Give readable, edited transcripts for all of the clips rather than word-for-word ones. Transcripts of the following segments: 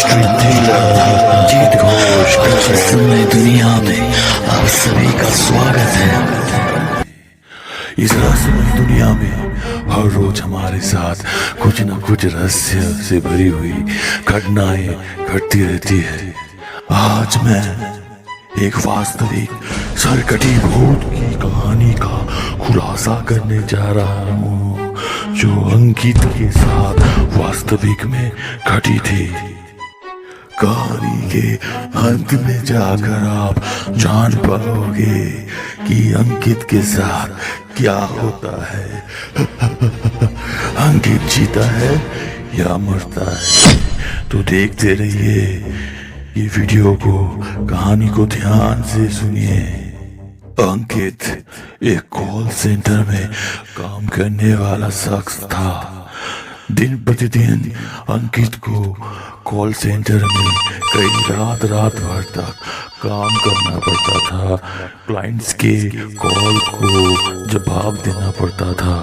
Mystery thriller जीत घोष रहस्यमय दुनिया में आप सभी का स्वागत है। इस रहस्यमय दुनिया में हर रोज हमारे साथ कुछ न कुछ रहस्य से भरी हुई घटनाएं घटती रहती है। आज मैं एक वास्तविक सरकटी भूत की कहानी का खुलासा करने जा रहा हूँ, जो अंकित के साथ वास्तविक में घटी थी। कहानी के अंत में जाकर आप जान पाओगे कि अंकित के साथ क्या होता है। अंकित जीता है या मरता है, तो देखते रहिए ये वीडियो को, कहानी को ध्यान से सुनिए। अंकित एक कॉल सेंटर में काम करने वाला शख्स था। दिन प्रतिदिन अंकित को कॉल सेंटर में कई रात भर तक काम करना पड़ता था। क्लाइंट्स के कॉल को जवाब देना पड़ता था।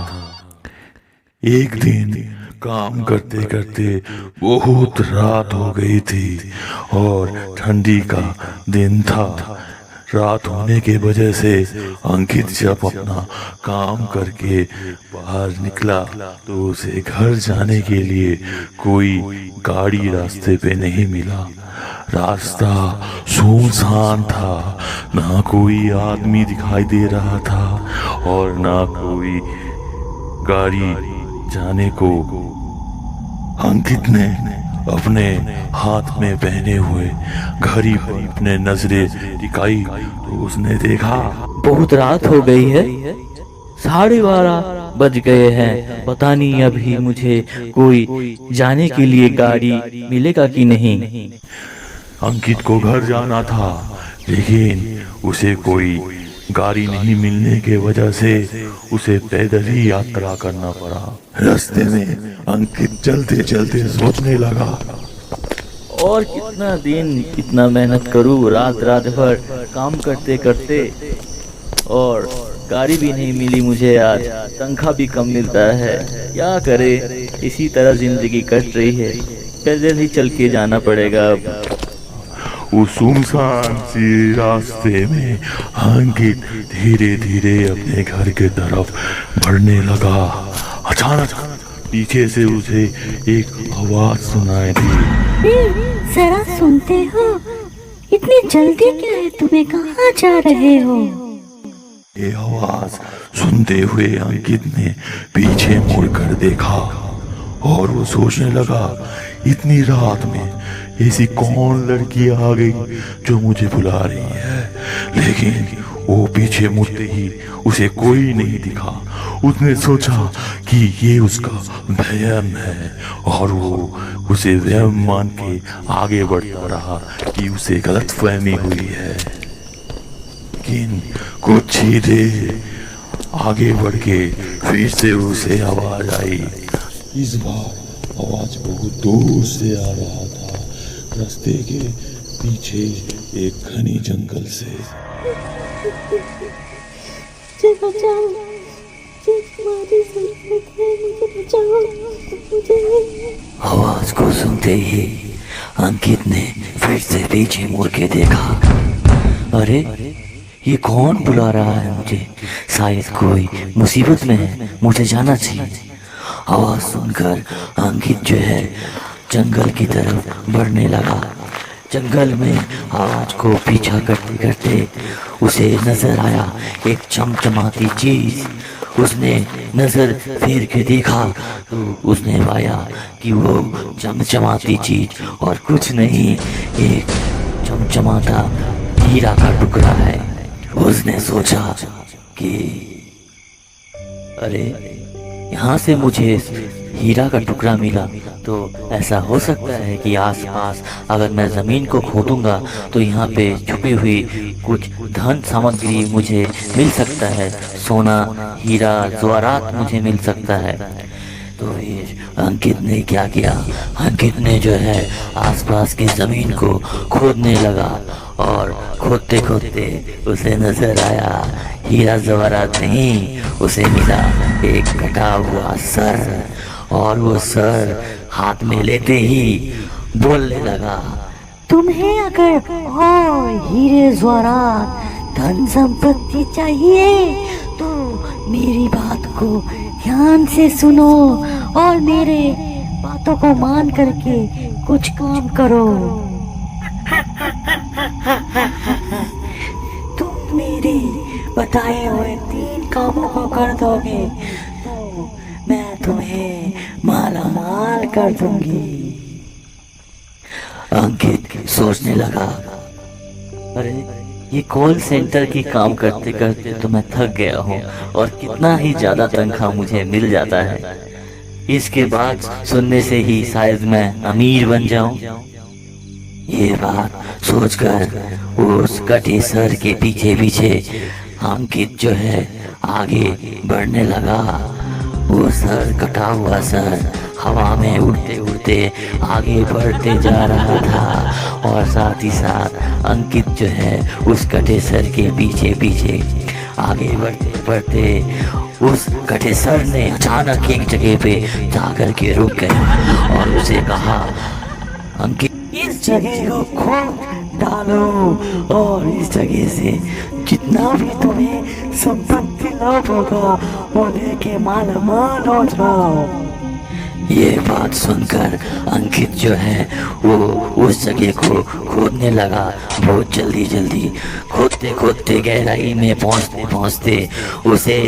एक दिन काम करते करते बहुत रात हो गई थी और ठंडी का दिन था। रात होने के वजह से अंकित जब अपना काम करके बाहर निकला तो उसे घर जाने के लिए कोई गाड़ी रास्ते पे नहीं मिला। रास्ता सुनसान था, ना कोई आदमी दिखाई दे रहा था और ना कोई गाड़ी जाने को। अंकित ने अपने हाथ में पहने हुए घड़ी पर अपने नजरें टिकाई तो उसने देखा बहुत रात हो गई है, 12:30 बज गए हैं। पता नहीं अभी मुझे कोई जाने के लिए गाड़ी मिलेगा कि नहीं। अंकित को घर जाना था, लेकिन उसे कोई गाड़ी नहीं मिलने के वजह से उसे पैदल ही यात्रा करना पड़ा। रास्ते में अंकित चलते चलते सोचने लगा, और कितना दिन कितना मेहनत करूँ, रात भर काम करते करते, और गाड़ी भी नहीं मिली मुझे। आज तनख्वाह भी कम मिलता है, क्या करे, इसी तरह जिंदगी कट रही है। पैदल ही चल के जाना पड़ेगा अब। उस सुनसान सी रास्ते में अंकित धीरे धीरे अपने घर के तरफ बढ़ने लगा। अचानक पीछे से उसे एक आवाज सुनाई दी। जरा सुनते हो, इतनी जल्दी क्या है तुम्हें, कहाँ जा रहे हो? ये आवाज सुनते हुए अंकित ने पीछे मुड़कर देखा और वो सोचने लगा, इतनी रात में ऐसी कौन लड़की आ गई जो मुझे बुला रही है। लेकिन वो पीछे मुड़ते ही उसे कोई नहीं दिखा। उसने सोचा कि ये उसका वहम है और वो उसे वहम मान के आगे बढ़ता रहा कि उसे गलतफहमी हुई है। लेकिन कुछ ही देर आगे बढ़ के फिर से उसे आवाज आई। इस बार आवाज बहुत दूर से आ रहा था, रास्ते के पीछे एक घनी जंगल से। मुझे बचाओ, तुम्हारी जरूरत है, मुझे बचाओ। आवाज को सुनते ही अंकित ने फिर से पीछे मुड़ के देखा। अरे ये कौन बुला रहा है मुझे? शायद कोई मुसीबत में है, मुझे जाना चाहिए। आवाज सुनकर अंकित जो है जंगल की तरफ बढ़ने लगा। जंगल में आवाज को पीछा करते करते उसे नजर आया एक चमचमाती चीज। उसने नजर फेर के देखा तो उसने पाया कि वो चमचमाती चीज और कुछ नहीं, एक चमचमाता हीरा का टुकड़ा है। उसने सोचा कि अरे यहाँ से मुझे हीरा का टुकड़ा मिला, तो ऐसा हो सकता है कि आसपास अगर मैं ज़मीन को खोदूंगा तो यहाँ पे छुपी हुई कुछ धन सामग्री मुझे मिल सकता है, सोना, हीरा, जवाहरात मुझे मिल सकता है। तो फिर अंकित ने क्या किया, अंकित ने जो है आसपास की ज़मीन को खोदने लगा और खोदते खोदते उसे नजर आया हीरा जवाहरात नहीं, उसे मिला एक कटा हुआ सर। और वो सर हाथ में लेते ही बोलने लगा। तुम्हें अगर और हीरे जवाहरात धन संपत्ति चाहिए तो मेरी बात को ध्यान से सुनो और मेरे बातों को मान करके कुछ काम करो। तुम मेरे बताए हुए 3 कामों को कर दोगे तो मैं तुम्हें माला माल कर दूंगी। अंकित सोचने लगा, अरे ये कॉल सेंटर की काम करते करते तो मैं थक गया हूँ और कितना ही ज्यादा तनख्वाह मुझे मिल जाता है। इसके बाद सुनने से ही शायद मैं अमीर बन जाऊं। ये बात सोचकर उस कटे सर के पीछे पीछे अंकित जो है आगे बढ़ने लगा। वो सर, कटा हुआ सर हवा में उड़ते उड़ते आगे बढ़ते जा रहा था और साथ ही साथ अंकित जो है उस कटे सर के पीछे पीछे आगे बढ़ते बढ़ते उस कटे सर ने अचानक एक जगह पे जाकर के रुक गया और उसे कहा, अंकित इस जगह को खोद डालो और इस जगह से जितना भी तुम्हें संपत्ति लाभ होगा वो लेके माला माल हो जाओ। ये बात सुनकर अंकित जो है वो उस जगह को खोदने लगा। बहुत जल्दी जल्दी खोदते खोदते गहराई में पहुंचते पहुंचते उसे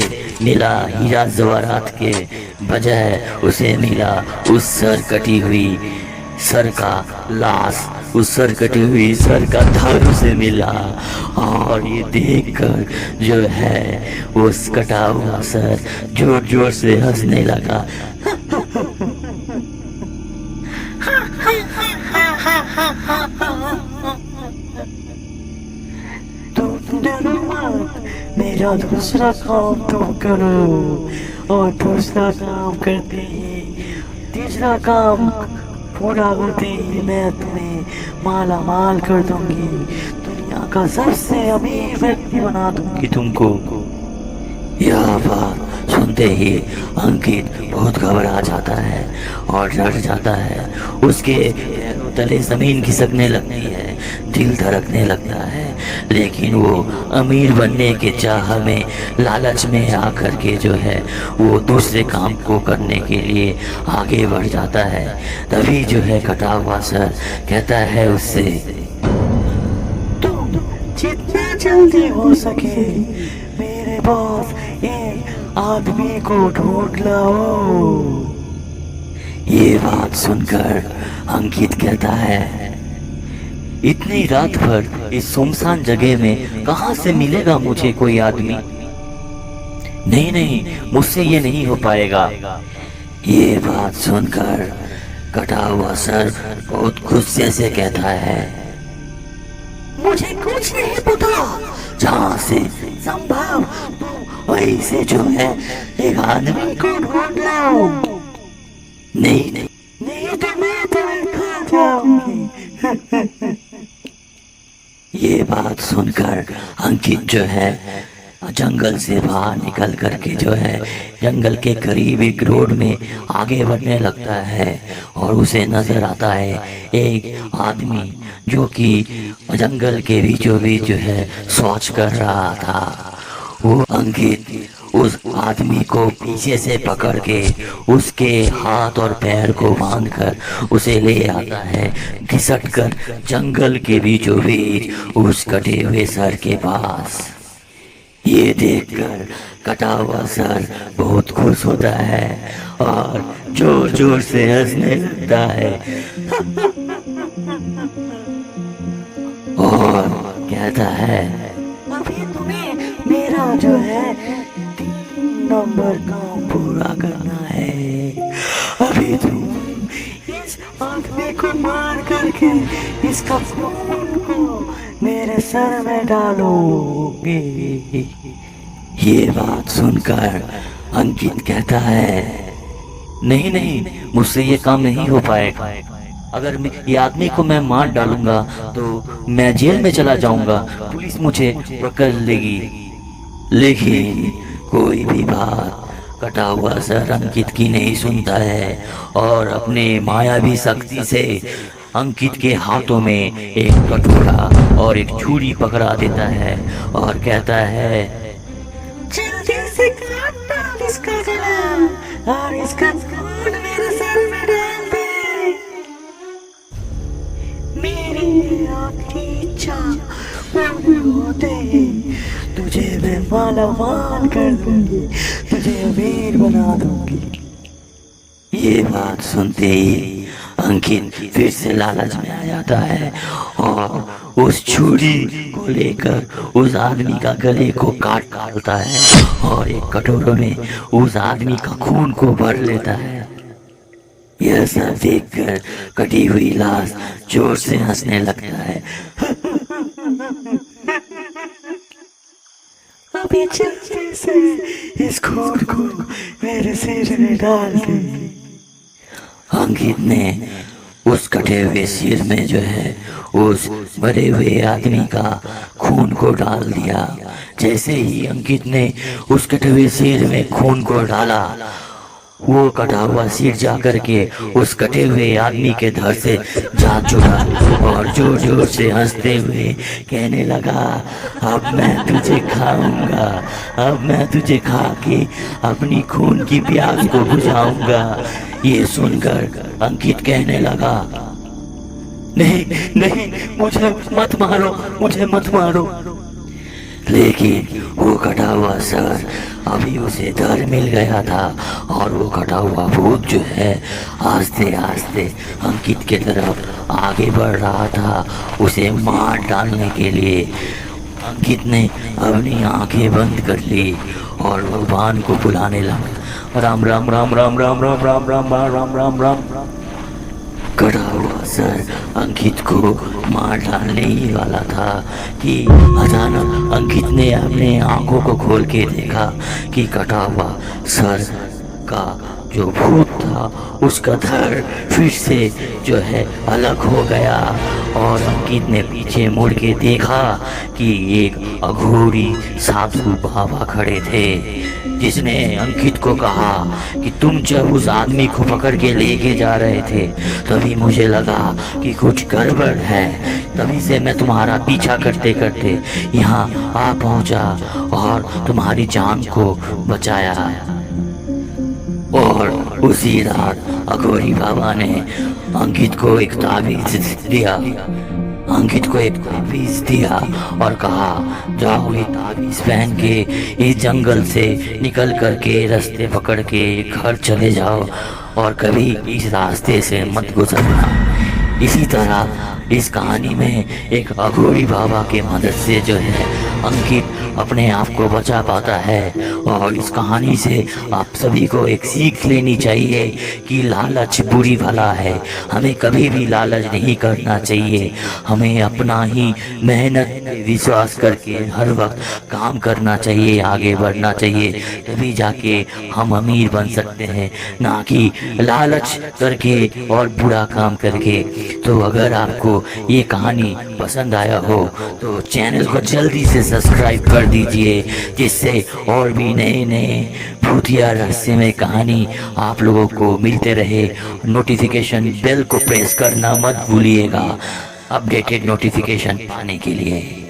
मिला हीरा जवाहरात के बजाय उसे मिला उस सर कटी हुई सर का लाश, उस सर कटी हुई सर का धड़ उसे मिला। और ये देखकर जो है उस कटा हुआ सर जोर जोर से हंसने लगा। तुम डरो मत, मेरा दूसरा काम तुम करो और दूसरा काम करते ही तीसरा काम पूरा होते ही मैं तुम्हें माला माल कर दूंगी। दुनिया का सबसे अमीर व्यक्ति बना दूंगी तुमको। यह बात सुनते ही अंकित बहुत घबरा जाता है और डर जाता है। उसके पैरों तले जमीन खिसकने लगती है, दिल धड़कने लगता है। लेकिन वो अमीर बनने के चाह में, लालच में आकर के जो है वो दूसरे काम को करने के लिए आगे बढ़ जाता है। तभी जो है कटा हुआ सर कहता है उससे, तुम जितना जल्दी हो सके मेरे पास एक आदमी को ढूंढ लाओ। ये बात सुनकर अंकित कहता है, इतनी रात भर इस सुनसान जगह में कहां से मिलेगा मुझे कोई आदमी? नहीं नहीं, मुझसे ये नहीं हो पाएगा। ये बात सुनकर कटा हुआ सर बहुत गुस्से से कहता है, मुझे कुछ नहीं पता, जहां से संभव वहीं से जो है एक आदमी को ढूंढ लाओ। नहीं नहीं, नहीं तो मैं तुम्हें खा जाऊंगी। ये बात सुनकर अंकित जो है जंगल से बाहर निकल करके जो है जंगल के करीब एक रोड में आगे बढ़ने लगता है और उसे नजर आता है एक आदमी जो कि जंगल के बीचों बीच जो है शौच कर रहा था। वो अंकित उस आदमी को पीछे से पकड़ के उसके हाथ और पैर को बांधकर उसे ले आता है, घिसट कर जंगल के बीचों बीच उस कटे हुए सर के पास। ये देखकर कटा हुआ सर बहुत खुश होता है और जोर जोर से हंसने लगता है और कहता है, अभी तुम्हें मेरा जो है 3 नंबर काम पूरा करना है। अभी तुम इस आदमी को मार करके इसका खून को मेरे सर में डालोगे। ये बात सुनकर अंकित कहता है, नहीं नहीं, मुझसे ये काम नहीं हो पाएगा। अगर ये आदमी को मैं मार डालूंगा तो मैं जेल में चला जाऊंगा, पुलिस मुझे पकड़ लेगी। लेकिन कोई भी बात कटा हुआ सर अंकित की नहीं सुनता है और अपने मायावी शक्ति से अंकित के हाथों में एक कटोरा और एक छुरी पकड़ा देता है और कहता है, जल्दी से काट डाल इसका गला और इसका खून मेरे सर में डाल दे। मेरी आखिरी इच्छा पूरी होते ही तुझे मैं माला माल कर दूंगी, तुझे अमीर बना दूंगी। ये बात सुनते ही अंकित फिर से लालच में आ जाता है और उस छुरी को लेकर उस आदमी का गले को काट डालता है और एक कटोरे में उस आदमी का खून को भर लेता है। यह सब देखकर कटी हुई लाश जोर से हंसने लगता है। अभी जल्दी से इस खून को मेरे सिर में डाल दे। अंकित ने उस कटे हुए सिर में जो है उस मरे हुए आदमी का खून को डाल दिया। जैसे ही अंकित ने उस कटे हुए सिर में खून को डाला, वो कटा हुआ सिर जा करके उस कटे हुए आदमी के धड़ से जा चुका और जोर जोर से हंसते हुए कहने लगा, अब मैं तुझे खाऊंगा, अब मैं तुझे खा के अपनी खून की प्यास को बुझाऊंगा। ये सुनकर अंकित कहने लगा, नहीं नहीं, मुझे मत मारो, मुझे मत मारो। लेकिन वो कटा हुआ सर अभी उसे डर मिल गया था और वो कटा हुआ भूत जो है आस्ते आस्ते अंकित के तरफ आगे बढ़ रहा था उसे मार डालने के लिए। अंकित ने अपनी आंखें बंद कर ली और भगवान को बुलाने लगा, राम राम राम राम राम राम राम राम राम राम राम। कटा हुआ सर अंकित को मार डालने ही वाला था कि अचानक अंकित ने अपने आंखों को खोल के देखा कि कटा हुआ सर का जो भूत था उसका धड़ फिर से जो है अलग हो गया और अंकित ने पीछे मुड़ के देखा कि एक अघोरी साधु बाबा खड़े थे, जिसने अंकित को कहा कि तुम जब उस आदमी को पकड़ के लेके जा रहे थे तभी मुझे लगा कि कुछ गड़बड़ है, तभी से मैं तुम्हारा पीछा करते करते यहाँ आ पहुँचा और तुम्हारी जान को बचाया। और उसी रात अघोरी बाबा ने अंकित को एक ताबीज दिया, अंकित को एक ताबीज दिया और कहा, जाओ ये ताबीज पहन के इस जंगल से निकल करके रास्ते पकड़ के घर चले जाओ और कभी इस रास्ते से मत गुजरना। इसी तरह इस कहानी में एक अघोरी बाबा के मदद से जो है अंकित अपने आप को बचा पाता है। और इस कहानी से आप सभी को एक सीख लेनी चाहिए कि लालच बुरी भला है, हमें कभी भी लालच नहीं करना चाहिए, हमें अपना ही मेहनत पे विश्वास करके हर वक्त काम करना चाहिए, आगे बढ़ना चाहिए, तभी जाके हम अमीर बन सकते हैं, ना कि लालच करके और बुरा काम करके। तो अगर आपको ये कहानी पसंद आया हो तो चैनल को जल्दी से सब्सक्राइब कर दीजिए, जिससे और भी नए नए भूतिया रहस्यमय कहानी आप लोगों को मिलते रहे। नोटिफिकेशन बेल को प्रेस करना मत भूलिएगा अपडेटेड नोटिफिकेशन पाने के लिए।